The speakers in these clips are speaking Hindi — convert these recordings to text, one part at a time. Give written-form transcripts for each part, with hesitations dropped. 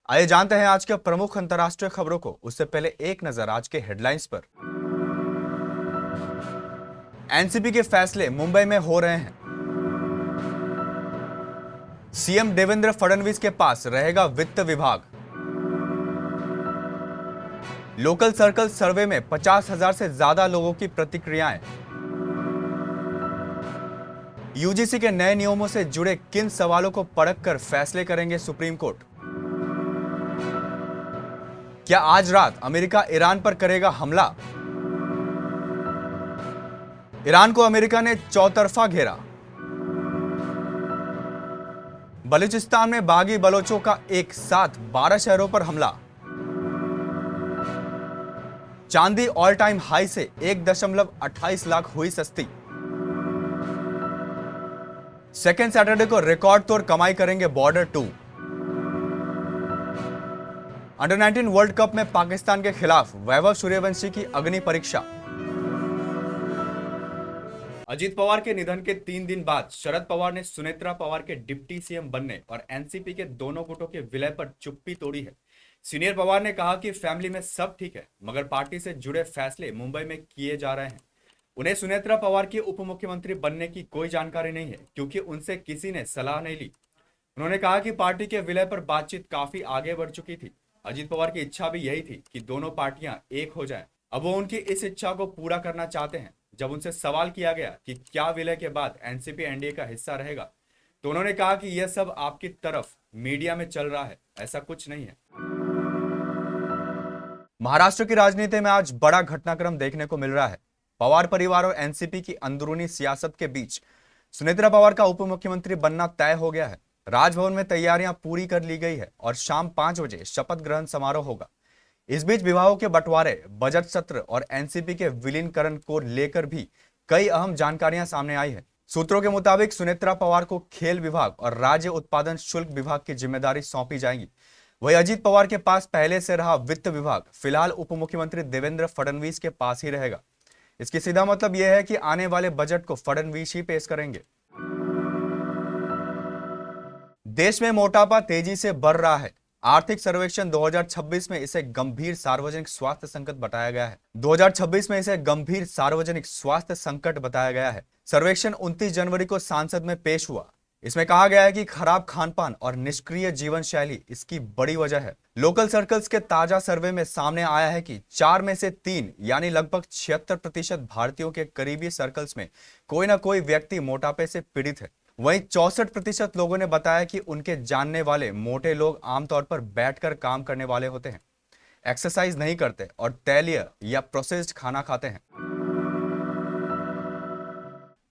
आइए जानते हैं आज के प्रमुख अंतर्राष्ट्रीय खबरों को। उससे पहले एक नजर आज के हेडलाइंस पर। एनसीपी के फैसले मुंबई में हो रहे हैं। सीएम देवेंद्र फडणवीस के पास रहेगा वित्त विभाग। लोकल सर्कल सर्वे में 50,000 से ज्यादा लोगों की प्रतिक्रियाएं। यूजीसी के नए नियमों से जुड़े किन सवालों को परख कर फैसले करेंगे सुप्रीम कोर्ट। क्या आज रात अमेरिका ईरान पर करेगा हमला। ईरान को अमेरिका ने चौतरफा घेरा। बलूचिस्तान में बागी बलोचों का एक साथ 12 शहरों पर हमला। चांदी ऑल टाइम हाई से 1.28 लाख हुई सस्ती। सेकेंड सैटरडे को रिकॉर्ड तोड़ कमाई करेंगे बॉर्डर 2। अंडर 19 वर्ल्ड कप में पाकिस्तान के खिलाफ वैभव सूर्यवंशी की अग्नि परीक्षा। अजीत पवार के निधन के 3 दिन बाद शरद पवार ने सुनेत्रा पवार के डिप्टी सीएम बनने और एनसीपी के दोनों गुटों के विलय पर चुप्पी तोड़ी है। सीनियर पवार ने कहा कि फैमिली में सब ठीक है, मगर पार्टी से जुड़े फैसले मुंबई में किए जा रहे हैं। उन्हें सुनेत्रा पवार की उप मुख्यमंत्री बनने की कोई जानकारी नहीं है, क्योंकि उनसे किसी ने सलाह नहीं ली। उन्होंने कहा कि पार्टी के विलय पर बातचीत काफी आगे बढ़ चुकी थी। अजीत पवार की इच्छा भी यही थी कि दोनों पार्टियां एक हो जाएं। अब वो उनकी इस इच्छा को पूरा करना चाहते हैं। जब उनसे सवाल किया गया कि क्या विलय के बाद एनसीपी एनडीए का हिस्सा रहेगा, तो उन्होंने कहा कि यह सब आपकी तरफ मीडिया में चल रहा है, ऐसा कुछ नहीं है। महाराष्ट्र की राजनीति में आज बड़ा घटनाक्रम देखने को मिल रहा है। पवार परिवार और एनसीपी की अंदरूनी सियासत के बीच सुनेत्रा पवार का उप मुख्यमंत्री बनना तय हो गया है। राजभवन में तैयारियां पूरी कर ली गई है और शाम 5 बजे शपथ ग्रहण समारोह होगा। इस बीच विभागों के बंटवारे, बजट सत्र और एनसीपी के विलीनीकरण को लेकर भी कई अहम जानकारियां सामने आई है। सूत्रों के मुताबिक सुनेत्रा पवार को खेल विभाग और राज्य उत्पादन शुल्क विभाग की जिम्मेदारी सौंपी जाएगी। वही अजीत पवार के पास पहले से रहा वित्त विभाग फिलहाल उप मुख्यमंत्री देवेंद्र फडणवीस के पास ही रहेगा। इसकी सीधा मतलब यह है कि आने वाले बजट को फडणवीस ही पेश करेंगे। देश में मोटापा तेजी से बढ़ रहा है। आर्थिक सर्वेक्षण 2026 में इसे गंभीर सार्वजनिक स्वास्थ्य संकट बताया गया है। 2026 में इसे गंभीर सार्वजनिक स्वास्थ्य संकट बताया गया है। सर्वेक्षण 29 जनवरी को संसद में पेश हुआ। इसमें कहा गया है कि खराब खानपान और निष्क्रिय जीवन शैली इसकी बड़ी वजह है। लोकल सर्कल्स के ताजा सर्वे में सामने आया है कि 4 में से 3 यानी लगभग 76% भारतीयों के करीबी सर्कल्स में कोई ना कोई व्यक्ति मोटापे से पीड़ित है। वहीं 64% लोगों ने बताया कि उनके जानने वाले मोटे लोग आमतौर पर बैठकर काम करने वाले होते हैं, एक्सरसाइज नहीं करते और तैलीय या प्रोसेस्ड खाना खाते हैं।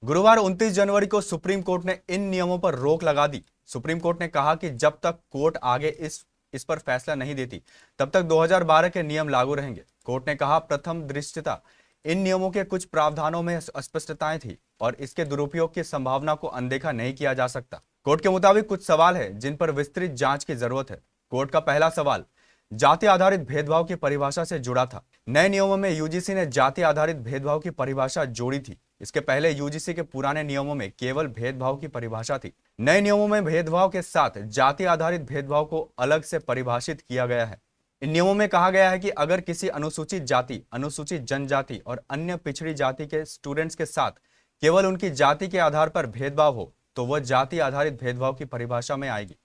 गुरुवार 29 जनवरी को सुप्रीम कोर्ट ने इन नियमों पर रोक लगा दी। सुप्रीम कोर्ट ने कहा कि जब तक कोर्ट आगे इस पर फैसला नहीं देती, तब तक 2012 के नियम लागू रहेंगे। कोर्ट ने कहा, प्रथम दृष्टया इन नियमों के कुछ प्रावधानों में अस्पष्टताएं थी और इसके दुरुपयोग की संभावना को अनदेखा नहीं किया जा सकता। कोर्ट के मुताबिक कुछ सवाल है जिन पर विस्तृत जांच की जरूरत है। कोर्ट का पहला सवाल जाति आधारित भेदभाव की परिभाषा से जुड़ा था। नए नियमों में यूजीसी ने जाति आधारित भेदभाव की परिभाषा जोड़ी थी। इसके पहले यूजीसी के पुराने नियमों में केवल भेदभाव की परिभाषा थी। नए नियमों में भेदभाव के साथ जाति आधारित भेदभाव को अलग से परिभाषित किया गया है। इन नियमों में कहा गया है कि अगर किसी अनुसूचित जाति, अनुसूचित जनजाति और अन्य पिछड़ी जाति के स्टूडेंट्स के साथ केवल उनकी जाति के आधार पर भेदभाव हो, तो वह जाति आधारित भेदभाव की परिभाषा में आएगी।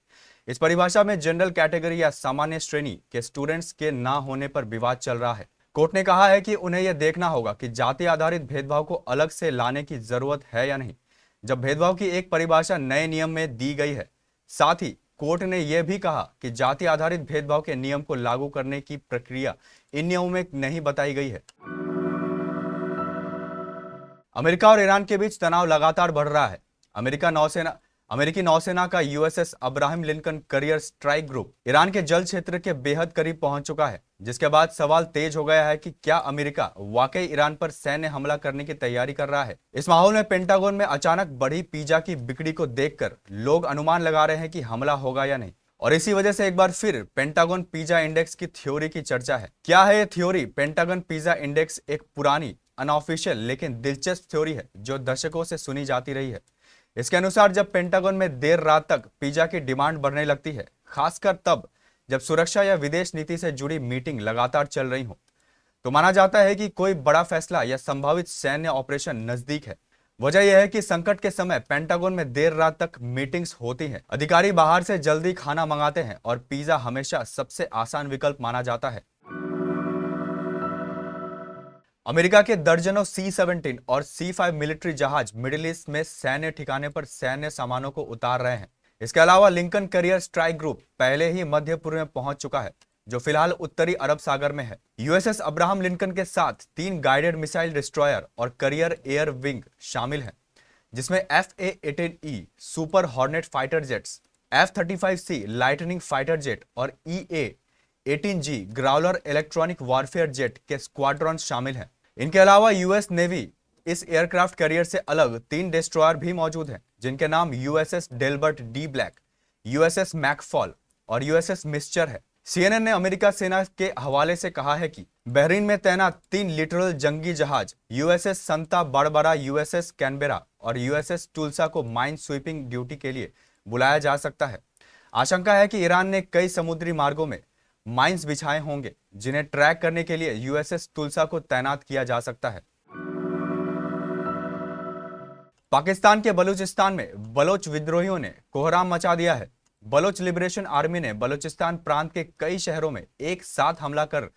इस परिभाषा में जनरल कैटेगरी या सामान्य श्रेणी के स्टूडेंट्स के ना होने पर विवाद चल रहा है। कोर्ट ने कहा है कि उन्हें यह देखना होगा कि जाति आधारित भेदभाव को अलग से लाने की जरूरत है या नहीं, जब भेदभाव की एक परिभाषा नए नियम में दी गई है। साथ ही कोर्ट ने यह भी कहा कि जाति आधारित भेदभाव के नियम को लागू करने की प्रक्रिया इन नियमों में नहीं बताई गई है। अमेरिका और ईरान के बीच तनाव लगातार बढ़ रहा है। अमेरिकी नौसेना का USS Abraham Lincoln career strike group Iran के जल क्षेत्र के बेहद करीब पहुंच चुका है, जिसके बाद सवाल तेज हो गया है कि क्या अमेरिका वाकई ईरान पर सैन्य हमला करने की तैयारी कर रहा है। इस माहौल में पेंटागन में अचानक बढ़ी पिज़्ज़ा की बिक्री को देखकर लोग अनुमान लगा रहे हैं कि हमला होगा या नहीं, और इसी वजह से एक बार फिर पेंटागन पिज़्ज़ा इंडेक्स की थ्योरी की चर्चा है। क्या है ये थ्योरी? पेंटागन पिज़्ज़ा इंडेक्स एक पुरानी, अनऑफिशियल लेकिन दिलचस्प थ्योरी है जो दशकों से सुनी जाती रही है। इसके अनुसार जब पेंटागन में देर रात तक पिज़्ज़ा की डिमांड बढ़ने लगती है, खासकर तब जब सुरक्षा या विदेश नीति से जुड़ी मीटिंग लगातार चल रही हो तो माना जाता है कि कोई बड़ा फैसला या संभावित सैन्य ऑपरेशन नजदीक है। वजह यह है कि संकट के समय पेंटागन में देर रात तक मीटिंग्स होती हैं। अधिकारी बाहर से जल्दी खाना मंगाते हैं और पिज्जा हमेशा सबसे आसान विकल्प माना जाता है। अमेरिका के दर्जनों C-17 और C-5 मिलिट्री जहाज मिडिल ईस्ट में सैन्य ठिकाने पर सैन्य सामानों को उतार रहे हैं। इसके अलावा लिंकन करियर स्ट्राइक ग्रुप पहले ही मध्य पूर्व में पहुंच चुका है, जो फिलहाल उत्तरी अरब सागर में है। यूएसएस अब्राहम लिंकन के साथ 3 गाइडेड मिसाइल डिस्ट्रॉयर और करियर एयर विंग शामिल हैं, जिसमें FA-18E super hornet fighter jets, F-35C lightning fighter jet और EA-18G Growler electronic warfare jet के स्क्वाड्रॉन शामिल हैं। इनके अलावा यूएस नेवी इस एयरक्राफ्ट कैरियर से अलग 3 डिस्ट्रॉयर भी मौजूद हैं, जिनके नाम USS Delbert D Black, USS McFaul और USS मिस्चर है। CNN ने अमेरिका सेना के हवाले से कहा है कि बहरीन में तैनात 3 लिटरल जंगी जहाज USS संता बारबरा, USS कैनबेरा और USS टुल्सा को माइन स्वीपिंग ड्यूटी के लिए बुलाया जा सकता है। आशंका है कि ईरान ने कई समुद्री मार्गों में माइंस बिछाए होंगे, जिन्हें ट्रैक करने के लिए USS टुल्सा को तैनात किया जा सकता है। पाकिस्तान के बलूचिस्तान में बलोच विद्रोहियों ने कोहराम मचा दिया है। बलोच लिबरेशन आर्मी ने बलूचिस्तान प्रांत के कई शहरों में एक साथ हमला कर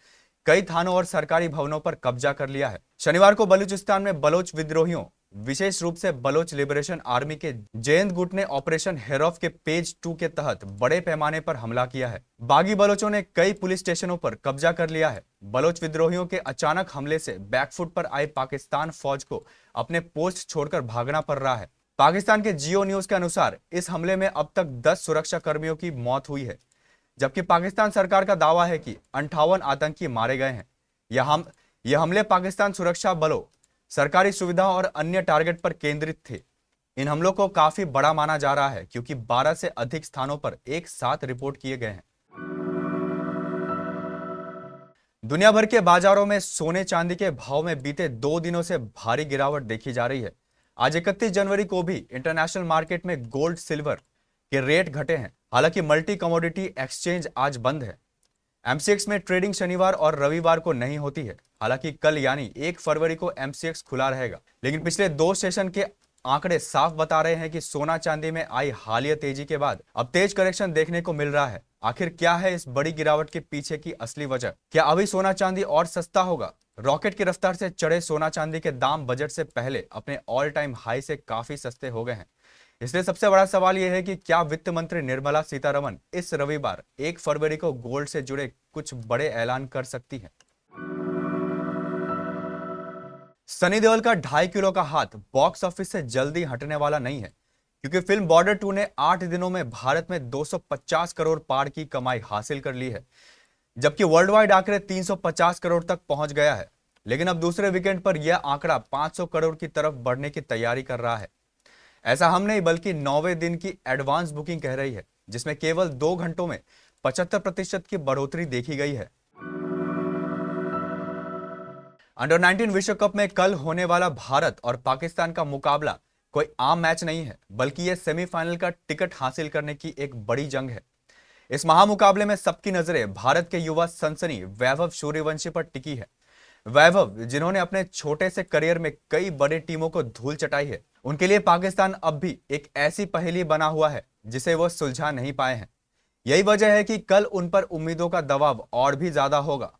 कई थानों और सरकारी भवनों पर कब्जा कर लिया है। शनिवार को बलूचिस्तान में बलोच विद्रोहियों, विशेष रूप से बलोच लिबरेशन आर्मी के जैंद गुट ने ऑपरेशन हेरोफ के पेज 2 के तहत बड़े पैमाने पर हमला किया है। बागी बलोचों ने कई पुलिस स्टेशनों पर कब्जा कर लिया है। बलोच विद्रोहियों के अचानक हमले से बैकफुट पर आई पाकिस्तान फौज को अपने पोस्ट छोड़कर भागना पड़ रहा है। पाकिस्तान के जियो न्यूज के अनुसार इस हमले में अब तक 10 सुरक्षा कर्मियों की मौत हुई है, जबकि पाकिस्तान सरकार का दावा है कि 58 आतंकी मारे गए हैं। यह हमले पाकिस्तान सुरक्षा बलों, सरकारी सुविधाओं और अन्य टारगेट पर केंद्रित थे। इन हमलों को काफी बड़ा माना जा रहा है, क्योंकि 12 से अधिक स्थानों पर एक साथ रिपोर्ट किए गए हैं। दुनिया भर के बाजारों में सोने चांदी के भाव में बीते 2 दिनों से भारी गिरावट देखी जा रही है। आज 31 जनवरी को भी इंटरनेशनल मार्केट में गोल्ड सिल्वर के रेट घटे हैं। हालांकि मल्टी कमोडिटी एक्सचेंज आज बंद है। MCX में ट्रेडिंग शनिवार और रविवार को नहीं होती है। हालांकि कल यानी 1 फरवरी को MCX खुला रहेगा, लेकिन पिछले 2 सेशन के आंकड़े साफ बता रहे हैं कि सोना चांदी में आई हालिया तेजी के बाद अब तेज करेक्शन देखने को मिल रहा है। आखिर क्या है इस बड़ी गिरावट के पीछे की असली वजह? क्या अभी सोना चांदी और सस्ता होगा? रॉकेट की रफ्तार से चढ़े सोना चांदी के दाम बजट से पहले अपने ऑल टाइम हाई से काफी सस्ते हो गए हैं। इसलिए सबसे बड़ा सवाल यह है कि क्या वित्त मंत्री निर्मला सीतारमण इस रविवार 1 फरवरी को गोल्ड से जुड़े कुछ बड़े ऐलान कर सकती हैं। सनी देओल का 2.5 किलो का हाथ बॉक्स ऑफिस से जल्दी हटने वाला नहीं है, क्योंकि फिल्म बॉर्डर 2 ने 8 दिनों में भारत में 250 करोड़ पार की कमाई हासिल कर ली है, जबकि वर्ल्ड वाइड आंकड़े 350 करोड़ तक पहुंच गया है। लेकिन अब दूसरे वीकेंड पर यह आंकड़ा 500 करोड़ की तरफ बढ़ने की तैयारी कर रहा है। ऐसा हम नहीं, बल्कि 9वें दिन की एडवांस बुकिंग कह रही है, जिसमें केवल 2 घंटों में 75% की बढ़ोतरी देखी गई है। अंडर 19 विश्व कप में कल होने वाला भारत और पाकिस्तान का मुकाबला कोई आम मैच नहीं है, बल्कि यह सेमीफाइनल का टिकट हासिल करने की एक बड़ी जंग है। इस महामुकाबले में सबकी नजरें भारत के युवा सनसनी वैभव सूर्यवंशी पर टिकी है। वैभव, जिन्होंने अपने छोटे से करियर में कई बड़ी टीमों को धूल चटाई है, उनके लिए पाकिस्तान अब भी एक ऐसी पहेली बना हुआ है जिसे वो सुलझा नहीं पाए हैं। यही वजह है कि कल उन पर उम्मीदों का दबाव और भी ज्यादा होगा।